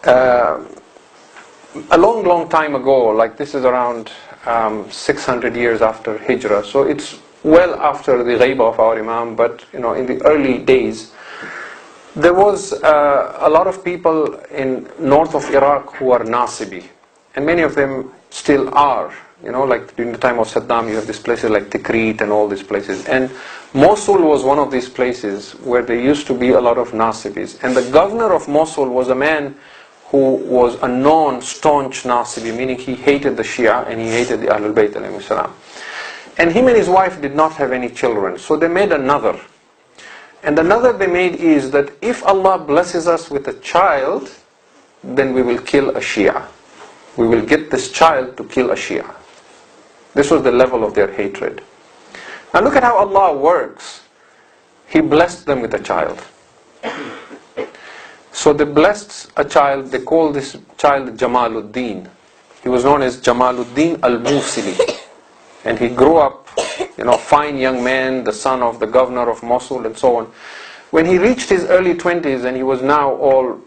a long time ago, like this is around 600 years after Hijrah, so it's well after the ghaibah of our Imam, but in the early days, there was a lot of people in north of Iraq who are Nasibi, and many of them still are. Like during the time of Saddam, you have these places like Tikrit and all these places. And Mosul was one of these places where there used to be a lot of Nasibis. And the governor of Mosul was a man who was a non-staunch Nasibi, meaning he hated the Shia and he hated the Ahlul Bayt alayhi salam. And him and his wife did not have any children, so they made another. And another they made is that if Allah blesses us with a child, then we will kill a Shia. We will get this child to kill a Shia. This was the level of their hatred. Now look at how Allah works. He blessed them with a child. So they blessed a child, they called this child Jamaluddin. He was known as Jamaluddin al-Musili. And he grew up, fine young man, the son of the governor of Mosul and so on. When he reached his early 20s and he was now all,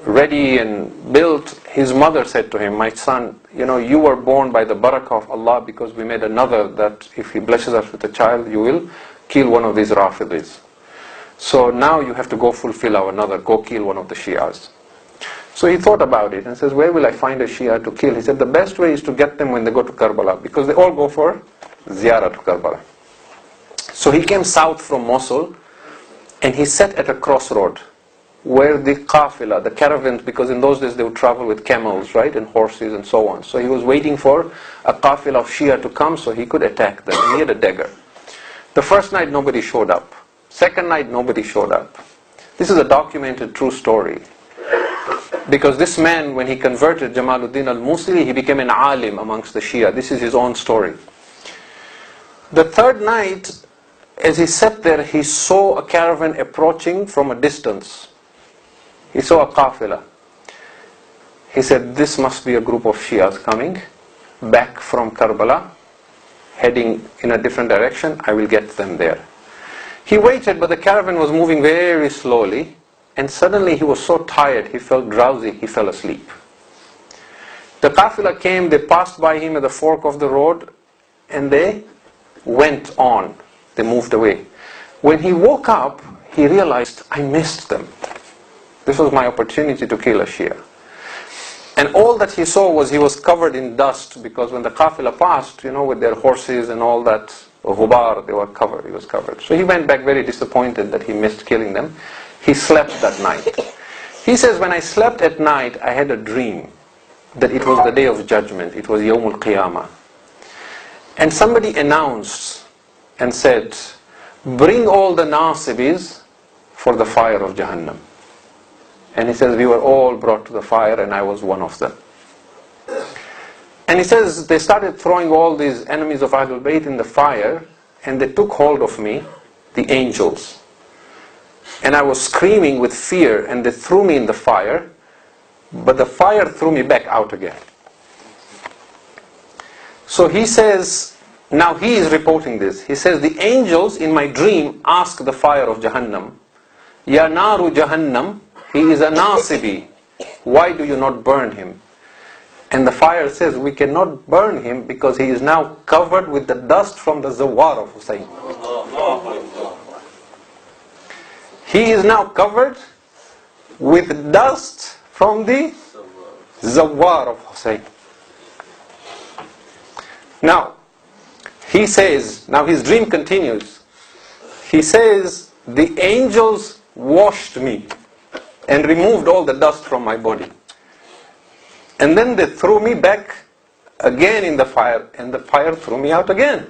ready and built, his mother said to him, my son, you were born by the barakah of Allah because we made another that if He blesses us with a child, you will kill one of these Rafidis. So now you have to go fulfill our another, go kill one of the Shias. So he thought about it and says, where will I find a Shia to kill? He said, the best way is to get them when they go to Karbala, because they all go for ziyarah to Karbala. So he came south from Mosul and he sat at a crossroad where the qafila, the caravans, because in those days they would travel with camels, right, and horses and so on. So he was waiting for a qafila of Shia to come so he could attack them. And he had a dagger. The first night nobody showed up. Second night nobody showed up. This is a documented true story. Because this man, when he converted Jamaluddin al-Musili, he became an alim amongst the Shia. This is his own story. The third night, as he sat there, he saw a caravan approaching from a distance. He saw a qafila. He said, this must be a group of Shias coming back from Karbala, heading in a different direction. I will get them there. He waited, but the caravan was moving very slowly, and suddenly he was so tired, he felt drowsy, he fell asleep. The qafila came, they passed by him at the fork of the road, and they went on. They moved away. When he woke up, he realized, I missed them. This was my opportunity to kill a Shia. And all that he saw was he was covered in dust, because when the qafila passed, with their horses and all that, ghubar, they were covered, he was covered. So he went back very disappointed that he missed killing them. He slept that night. He says, when I slept at night, I had a dream that it was the day of judgment. It was Yawmul Qiyamah. And somebody announced and said, bring all the Nasibis for the fire of Jahannam. And he says, we were all brought to the fire and I was one of them. And he says, they started throwing all these enemies of Ahlul Bayt in the fire, and they took hold of me, the angels. And I was screaming with fear, and they threw me in the fire, but the fire threw me back out again. So he says, now he is reporting this. He says, the angels in my dream asked the fire of Jahannam, Ya naru Jahannam, he is a Nasibi. Why do you not burn him? And the fire says, we cannot burn him because he is now covered with the dust from the Zawar of Hussein. He is now covered with dust from the Zawar of Hussein. Now, he says, now his dream continues. He says, the angels washed me and removed all the dust from my body. And then they threw me back again in the fire, and the fire threw me out again.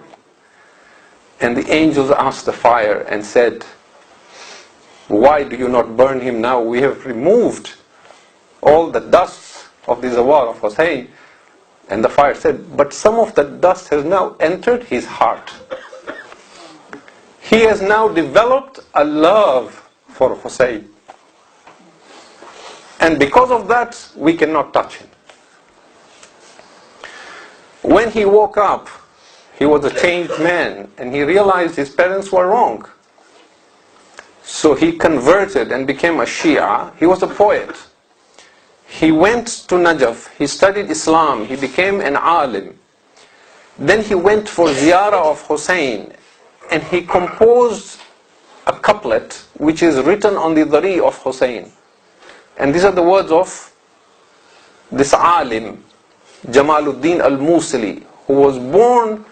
And the angels asked the fire and said, why do you not burn him now? We have removed all the dust of the Zawar of Hussein. And the fire said, but some of the dust has now entered his heart. He has now developed a love for Hussein. And because of that, we cannot touch him. When he woke up, he was a changed man, and he realized his parents were wrong. So he converted and became a Shia. He was a poet. He went to Najaf, he studied Islam, he became an alim. Then he went for ziyarah of Hussein, and he composed a couplet which is written on the dhari of Hussein. And these are the words of this alim, Jamaluddin al-Musili, who was born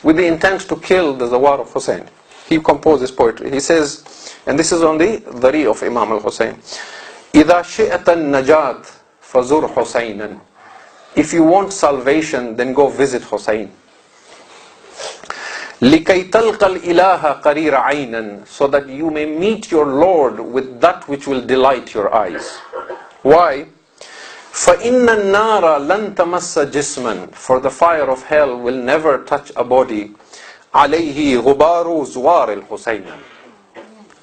with the intent to kill the Zawar of Hussein. He composed this poetry. He says, and this is on the dhari of Imam al-Hussein, إِذَا شِئَتَ النَّجَاةِ فَزُرْ حُسَيْنًا. If you want salvation, then go visit Hussein. لِكَيْ تَلْقَ الْإِلَهَ قَرِيرَ عَيْنًا. So that you may meet your Lord with that which will delight your eyes. Why? فَإِنَّ النَّارَ لَن تَمَسَّ جِسْمًا. For the fire of hell will never touch a body. عَلَيْهِ غُبَارُ زُوَارِ الْحُسَيْنًا.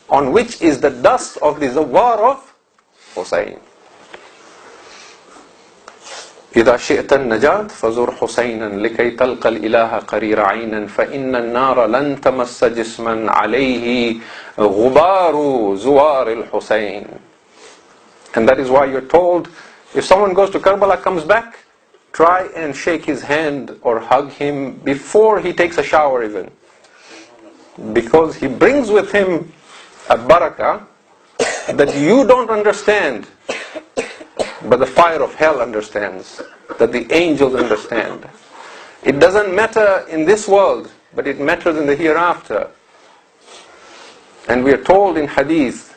On which is the dust of the Zawar of Hussein. إذا شئت النجاة فزر حسينا لكي تلقى الإله قرير عينا فإن النار لن تمس جسما عليه غبار زوار الحسين. And that is why you're told, if someone goes to Karbala, comes back, try and shake his hand or hug him before he takes a shower even. Because he brings with him a barakah that you don't understand, but the fire of hell understands, that the angels understand. It doesn't matter in this world, but it matters in the hereafter. And we are told in hadith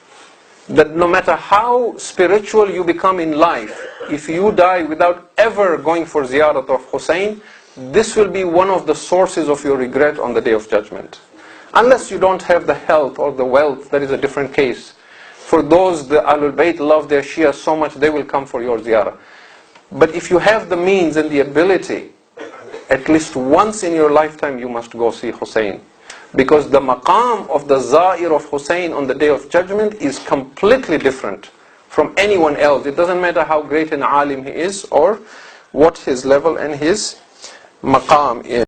that no matter how spiritual you become in life, if you die without ever going for ziyarat of Hussein, this will be one of the sources of your regret on the Day of Judgment. Unless you don't have the health or the wealth, that is a different case. For those, the Ahlul Bayt love their Shia so much, they will come for your ziyarah. But if you have the means and the ability, at least once in your lifetime you must go see Hussein. Because the maqam of the Za'ir of Hussein on the Day of Judgment is completely different from anyone else. It doesn't matter how great an alim he is or what his level and his maqam is.